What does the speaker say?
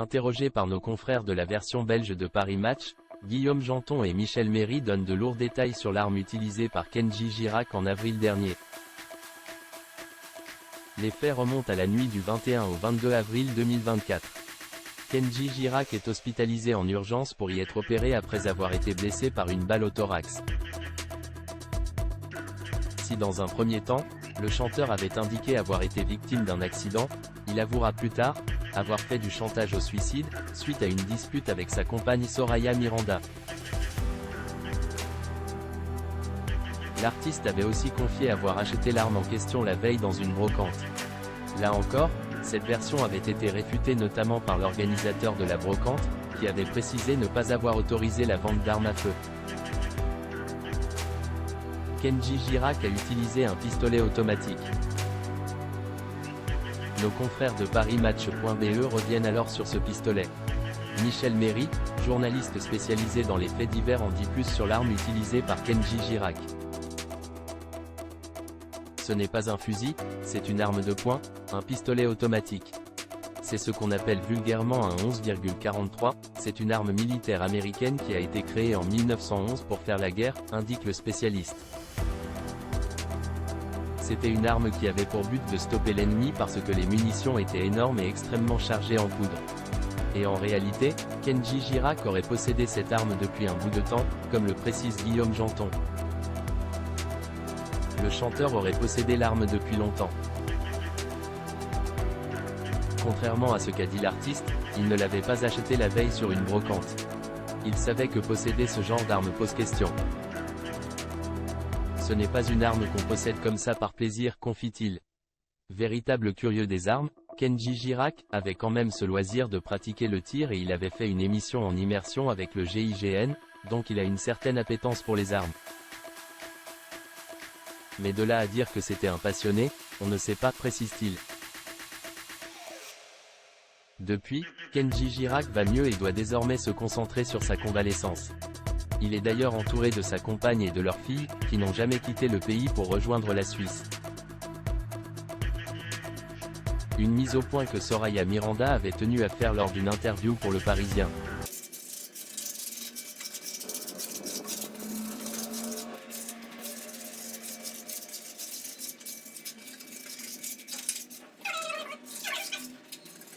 Interrogés par nos confrères de la version belge de Paris Match, Guillaume Janton et Michel Méry donnent de lourds détails sur l'arme utilisée par Kenji Girac en avril dernier. Les faits remontent à la nuit du 21 au 22 avril 2024. Kenji Girac est hospitalisé en urgence pour y être opéré après avoir été blessé par une balle au thorax. Si dans un premier temps, le chanteur avait indiqué avoir été victime d'un accident, il avouera plus tard avoir fait du chantage au suicide, suite à une dispute avec sa compagne Soraya Miranda. L'artiste avait aussi confié avoir acheté l'arme en question la veille dans une brocante. Là encore, cette version avait été réfutée notamment par l'organisateur de la brocante, qui avait précisé ne pas avoir autorisé la vente d'armes à feu. Kenji Girac a utilisé un pistolet automatique. Nos confrères de ParisMatch.be reviennent alors sur ce pistolet. Michel Méry, journaliste spécialisé dans les faits divers, en dit plus sur l'arme utilisée par Kenji Girac. Ce n'est pas un fusil, c'est une arme de poing, un pistolet automatique. C'est ce qu'on appelle vulgairement un 11,43, c'est une arme militaire américaine qui a été créée en 1911 pour faire la guerre, indique le spécialiste. C'était une arme qui avait pour but de stopper l'ennemi parce que les munitions étaient énormes et extrêmement chargées en poudre. Et en réalité, Kenji Girac aurait possédé cette arme depuis un bout de temps, comme le précise Guillaume Janton. Le chanteur aurait possédé l'arme depuis longtemps. Contrairement à ce qu'a dit l'artiste, il ne l'avait pas acheté la veille sur une brocante. Il savait que posséder ce genre d'arme pose question. Ce n'est pas une arme qu'on possède comme ça par plaisir, confie-t-il. Véritable curieux des armes, Kenji Girac avait quand même ce loisir de pratiquer le tir et il avait fait une émission en immersion avec le GIGN, donc il a une certaine appétence pour les armes. Mais de là à dire que c'était un passionné, on ne sait pas, précise-t-il. Depuis, Kenji Girac va mieux et doit désormais se concentrer sur sa convalescence. Il est d'ailleurs entouré de sa compagne et de leur fille, qui n'ont jamais quitté le pays pour rejoindre la Suisse. Une mise au point que Soraya Miranda avait tenu à faire lors d'une interview pour Le Parisien.